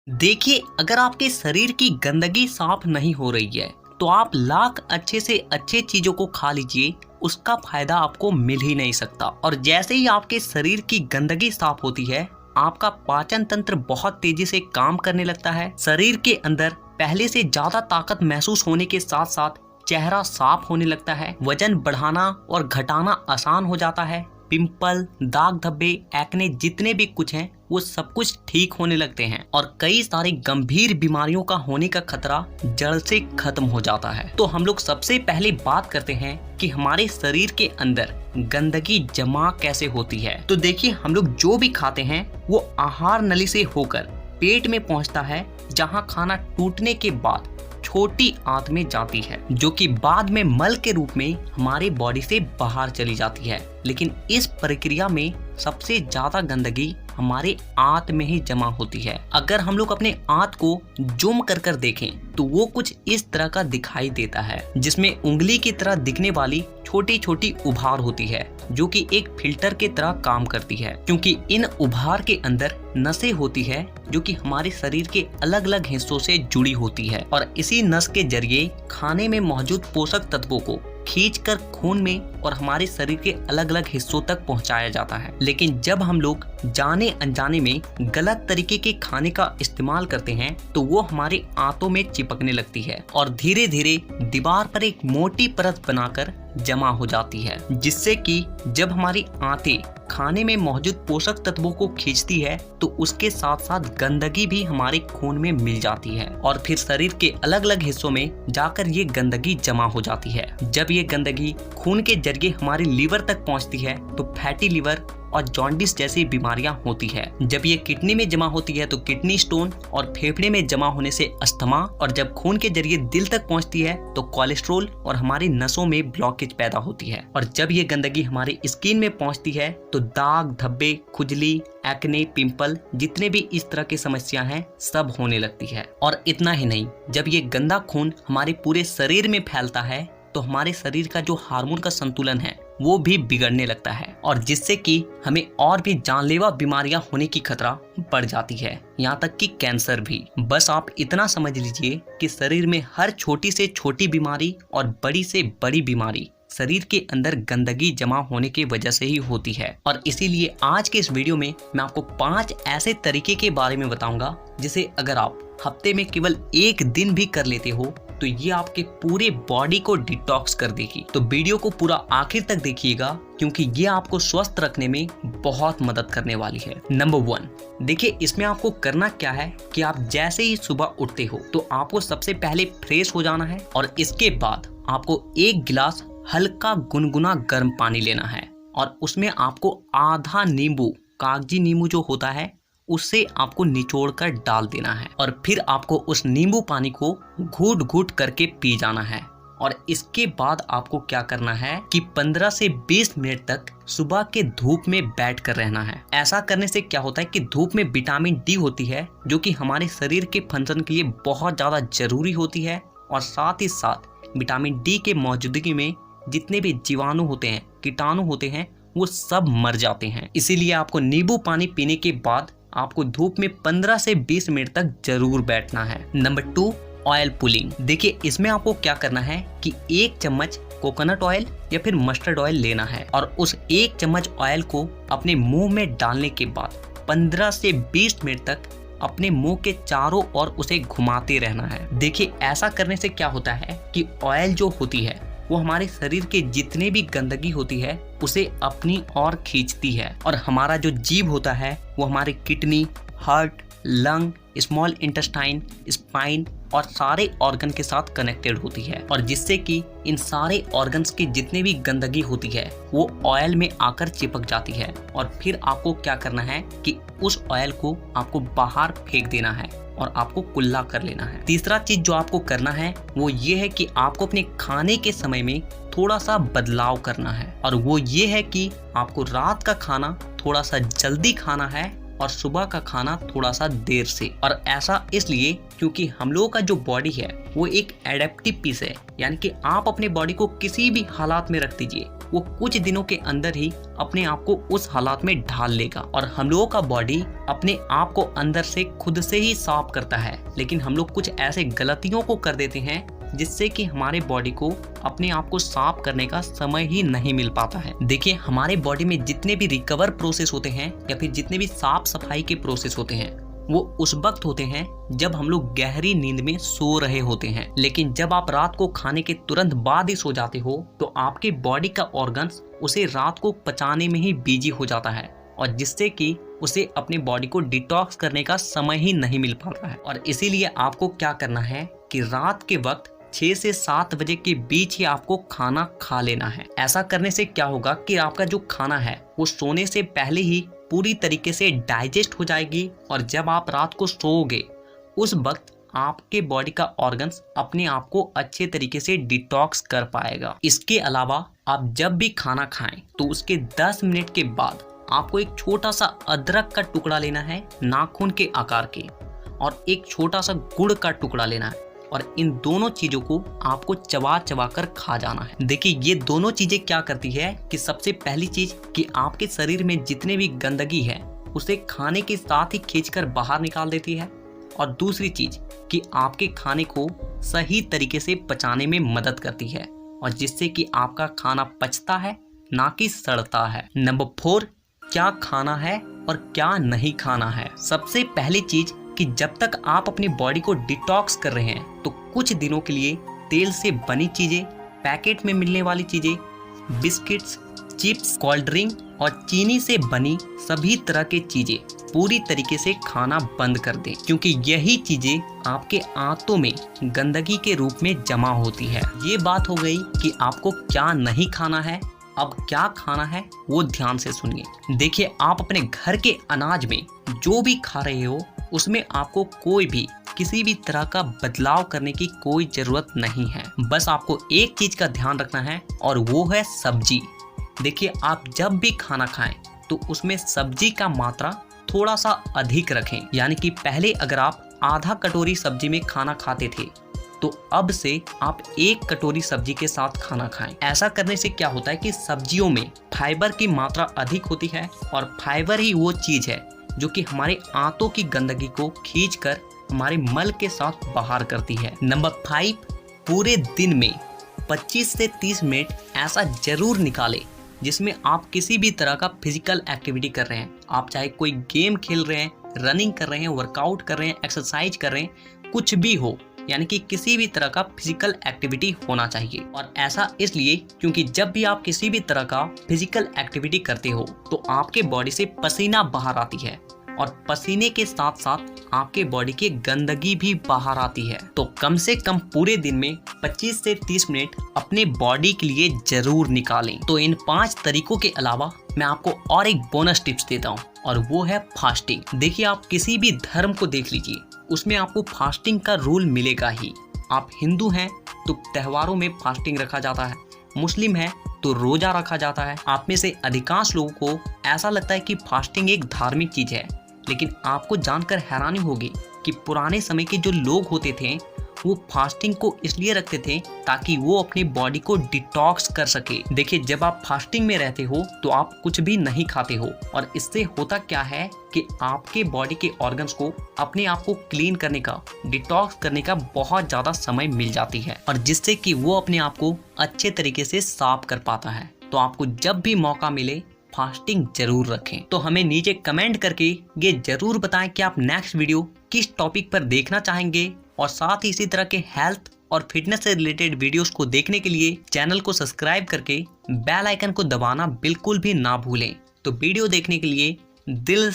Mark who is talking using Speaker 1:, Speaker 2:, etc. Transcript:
Speaker 1: देखिए, अगर आपके शरीर की गंदगी साफ नहीं हो रही है तो आप लाख अच्छे से अच्छे चीजों को खा लीजिए, उसका फायदा आपको मिल ही नहीं सकता। और जैसे ही आपके शरीर की गंदगी साफ होती है, आपका पाचन तंत्र बहुत तेजी से काम करने लगता है। शरीर के अंदर पहले से ज्यादा ताकत महसूस होने के साथ साथ चेहरा साफ होने लगता है। वजन बढ़ाना और घटाना आसान हो जाता है। पिंपल, दाग धब्बे, एक्ने जितने भी कुछ हैं वो सब कुछ ठीक होने लगते हैं और कई सारी गंभीर बीमारियों का होने का खतरा जड़ से खत्म हो जाता है। तो हम लोग सबसे पहले बात करते हैं कि हमारे शरीर के अंदर गंदगी जमा कैसे होती है। तो देखिए, हम लोग जो भी खाते हैं वो आहार नली से होकर पेट में पहुंचता है, जहां खाना टूटने के बाद छोटी आंत में जाती है, जो कि बाद में मल के रूप में हमारे बॉडी से बाहर चली जाती है। लेकिन इस प्रक्रिया में सबसे ज्यादा गंदगी हमारे आंत में ही जमा होती है। अगर हम लोग अपने आंत को जूम कर कर देखें तो वो कुछ इस तरह का दिखाई देता है, जिसमें उंगली की तरह दिखने वाली छोटी छोटी उभार होती है, जो कि एक फिल्टर के तरह काम करती है, क्योंकि इन उभार के अंदर नसें होती है जो कि हमारे शरीर के अलग अलग हिस्सों से जुड़ी होती है और इसी नस के जरिए खाने में मौजूद पोषक तत्वों को खींचकर खून में और हमारे शरीर के अलग अलग हिस्सों तक पहुंचाया जाता है। लेकिन जब हम लोग जाने अनजाने में गलत तरीके के खाने का इस्तेमाल करते हैं तो वो हमारे आंतों में चिपकने लगती है और धीरे धीरे दीवार पर एक मोटी परत बनाकर जमा हो जाती है, जिससे कि जब हमारी आंतें खाने में मौजूद पोषक तत्वों को खींचती है तो उसके साथ साथ गंदगी भी हमारे खून में मिल जाती है और फिर शरीर के अलग अलग हिस्सों में जाकर ये गंदगी जमा हो जाती है। जब ये गंदगी खून के जरिए हमारे लीवर तक पहुंचती है तो फैटी लीवर और जॉन्डिस जैसी बीमारियां होती है। जब ये किडनी में जमा होती है तो किडनी स्टोन और फेफड़े में जमा होने से अस्थमा, और जब खून के जरिए दिल तक पहुंचती है तो कोलेस्ट्रोल और हमारी नसों में ब्लॉकेज पैदा होती है। और जब ये गंदगी हमारे स्किन में पहुंचती है तो दाग धब्बे, खुजली, एक्ने, पिंपल जितने भी इस तरह की समस्या हैं सब होने लगती है। और इतना ही नहीं, जब ये गंदा खून हमारे पूरे शरीर में फैलता है तो हमारे शरीर का जो हार्मोन का संतुलन है वो भी बिगड़ने लगता है और जिससे कि हमें और भी जानलेवा बीमारियां होने की खतरा बढ़ जाती है, यहाँ तक कि कैंसर भी। बस आप इतना समझ लीजिए कि शरीर में हर छोटी से छोटी बीमारी और बड़ी से बड़ी बीमारी शरीर के अंदर गंदगी जमा होने की वजह से ही होती है। और इसीलिए आज के इस वीडियो में मैं आपको 5 ऐसे तरीके के बारे में बताऊंगा जिसे अगर आप हफ्ते में केवल एक दिन भी कर लेते हो तो ये आपके पूरे बॉडी को डिटॉक्स कर देगी। तो वीडियो को पूरा आखिर तक देखिएगा, क्योंकि ये आपको स्वस्थ रखने में बहुत मदद करने वाली है। नंबर 1, देखिए इसमें आपको करना क्या है कि आप जैसे ही सुबह उठते हो तो आपको सबसे पहले फ्रेश हो जाना है और इसके बाद आपको 1 गिलास हल्का गुनगुना गर्म पानी लेना है और उसमें आपको आधा नींबू, कागजी नींबू जो होता है, उससे आपको निचोड़कर डाल देना है और फिर आपको उस नींबू पानी को घूट घूट करके पी जाना है। और इसके बाद आपको क्या करना है कि 15 से 20 मिनट तक सुबह के धूप में बैठ कर रहना है। ऐसा करने से क्या होता है कि धूप में विटामिन डी होती है, जो कि हमारे शरीर के फंक्शन के लिए बहुत ज़्यादा जरूरी होती है और साथ ही साथ विटामिन डी के मौजूदगी में जितने भी जीवाणु होते हैं, कीटाणु होते हैं, वो सब मर जाते हैं। इसीलिए आपको नींबू पानी पीने के बाद आपको धूप में 15 से 20 मिनट तक जरूर बैठना है। Number 2, oil pulling. देखिए इसमें आपको क्या करना है कि 1 चम्मच कोकोनट ऑयल या फिर मस्टर्ड ऑयल लेना है और उस 1 चम्मच ऑयल को अपने मुंह में डालने के बाद 15 से 20 मिनट तक अपने मुंह के चारों ओर उसे घुमाते रहना है। देखिए ऐसा करने से क्या होता है कि ऑयल जो होती है वो हमारे शरीर के जितने भी गंदगी होती है उसे अपनी ओर खींचती है और हमारा जो जीभ होता है वो हमारे kidney, heart, lung, small intestine, spine और सारे ऑर्गन के साथ कनेक्टेड होती है और जिससे कि इन सारे ऑर्गन्स की जितने भी गंदगी होती है वो ऑयल में आकर चिपक जाती है और फिर आपको क्या करना है कि उस ऑयल को आपको बाहर फेंक देना है और आपको कुल्ला कर लेना है। तीसरा चीज जो आपको करना है वो ये है कि आपको अपने खाने के समय में थोड़ा सा बदलाव करना है और वो ये है कि आपको रात का खाना थोड़ा सा जल्दी खाना है और सुबह का खाना थोड़ा सा देर से। और ऐसा इसलिए क्योंकि हम लोगों का जो बॉडी है वो एक एडेप्टिव पीस है, यानी कि आप अपने बॉडी को किसी भी हालात में रख दीजिए, वो कुछ दिनों के अंदर ही अपने आप को उस हालात में ढाल लेगा। और हम लोगों का बॉडी अपने आप को अंदर से खुद से ही साफ करता है, लेकिन हम लोग कुछ ऐसे गलतियों को कर देते हैं जिससे कि हमारे बॉडी को अपने आप को साफ करने का समय ही नहीं मिल पाता है। देखिए, हमारे बॉडी में जितने भी रिकवर प्रोसेस होते हैं या फिर जितने भी साफ सफाई के प्रोसेस होते हैं, वो उस वक्त होते हैं जब हम लोग गहरी नींद में सो रहे होते हैं। लेकिन जब आप रात को खाने के तुरंत बाद ही सो जाते हो तो आपके बॉडी का ऑर्गन्स उसे रात को पचाने में ही बिजी हो जाता है, और जिससे कि उसे अपने बॉडी को डिटॉक्स करने का समय ही नहीं मिल पाता है। और इसीलिए आपको क्या करना है कि रात के वक्त 6 से 7 बजे के बीच ही आपको खाना खा लेना है। ऐसा करने से क्या होगा कि आपका जो खाना है वो सोने से पहले ही पूरी तरीके से डाइजेस्ट हो जाएगी, और जब आप रात को सोओगे उस वक्त आपके बॉडी का ऑर्गन्स अपने आप को अच्छे तरीके से डिटॉक्स कर पाएगा। इसके अलावा आप जब भी खाना खाएं तो उसके 10 मिनट के बाद आपको एक छोटा सा अदरक का टुकड़ा लेना है नाखून के आकार के, और एक छोटा सा गुड़ का टुकड़ा लेना है, और इन दोनों चीजों को आपको चबा चबा कर खा जाना है। देखिए, ये दोनों चीजें क्या करती है कि सबसे पहली चीज कि आपके शरीर में जितने भी गंदगी है उसे खाने के साथ ही खींचकर बाहर निकाल देती है, और दूसरी चीज कि आपके खाने को सही तरीके से पचाने में मदद करती है, और जिससे कि आपका खाना पचता है ना कि सड़ता है। नंबर 4, क्या खाना है और क्या नहीं खाना है। सबसे पहली चीज कि जब तक आप अपनी बॉडी को डिटॉक्स कर रहे हैं तो कुछ दिनों के लिए तेल से बनी चीजें, पैकेट में मिलने वाली चीजें, बिस्किट्स, चिप्स, कोल्ड ड्रिंक और चीनी से बनी सभी तरह की चीजें पूरी तरीके से खाना बंद कर दें, क्योंकि यही चीजें आपके आंतों में गंदगी के रूप में जमा होती है। ये बात हो गई कि आपको क्या नहीं खाना है। अब क्या खाना है वो ध्यान से सुनिए। देखिए, आप अपने घर के अनाज में जो भी खा रहे हो उसमें आपको कोई भी किसी भी तरह का बदलाव करने की कोई जरूरत नहीं है। बस आपको एक चीज का ध्यान रखना है, और वो है सब्जी। देखिए, आप जब भी खाना खाएं तो उसमें सब्जी का मात्रा थोड़ा सा अधिक रखें। यानी कि पहले अगर आप आधा कटोरी सब्जी में खाना खाते थे तो अब से आप 1 कटोरी सब्जी के साथ खाना खाएं। ऐसा करने से क्या होता है कि सब्जियों में फाइबर की मात्रा अधिक होती है, और फाइबर ही वो चीज है जो कि हमारे आंतों की गंदगी को खींचकर हमारे मल के साथ बाहर करती है। नंबर 5, पूरे दिन में 25 से 30 मिनट ऐसा जरूर निकालें जिसमें आप किसी भी तरह का फिजिकल एक्टिविटी कर रहे हैं। आप चाहे कोई गेम खेल रहे हैं, रनिंग कर रहे हैं, वर्कआउट कर रहे हैं, एक्सरसाइज कर रहे हैं, कुछ भी हो, यानी कि किसी भी तरह का फिजिकल एक्टिविटी होना चाहिए। और ऐसा इसलिए क्योंकि जब भी आप किसी भी तरह का फिजिकल एक्टिविटी करते हो तो आपके बॉडी से पसीना बाहर आती है, और पसीने के साथ साथ आपके बॉडी की गंदगी भी बाहर आती है। तो कम से कम पूरे दिन में 25 से 30 मिनट अपने बॉडी के लिए जरूर निकालें। तो इन 5 तरीकों के अलावा मैं आपको और एक बोनस टिप्स देता हूँ, और वो है फास्टिंग। देखिए, आप किसी भी धर्म को देख लीजिए, उसमें आपको फास्टिंग का रूल मिलेगा ही। आप हिंदू हैं तो त्योहारों में फास्टिंग रखा जाता है, मुस्लिम है तो रोजा रखा जाता है। आप में से अधिकांश लोगों को ऐसा लगता है कि फास्टिंग एक धार्मिक चीज है, लेकिन आपको जानकर हैरानी होगी कि पुराने समय के जो लोग होते थे वो फास्टिंग को इसलिए रखते थे ताकि वो अपनी बॉडी को डिटॉक्स कर सके। देखिए, जब आप फास्टिंग में रहते हो तो आप कुछ भी नहीं खाते हो, और इससे होता क्या है कि आपके बॉडी के ऑर्गन्स को अपने आप को क्लीन करने का, डिटॉक्स करने का बहुत ज़्यादा समय मिल जाती है, और जिससे कि वो अपने आप को अच्छे तरीके से साफ कर पाता है। तो आपको जब भी मौका मिले फास्टिंग जरूर रखें। तो हमें नीचे कमेंट करके ये जरूर बताएं कि आप नेक्स्ट वीडियो किस टॉपिक पर देखना चाहेंगे, और साथ ही इसी तरह के हेल्थ और फिटनेस से रिलेटेड वीडियोस को देखने के लिए चैनल को सब्सक्राइब करके बेल आइकन को दबाना बिल्कुल भी ना भूलें। तो वीडियो देखने के लिए दिल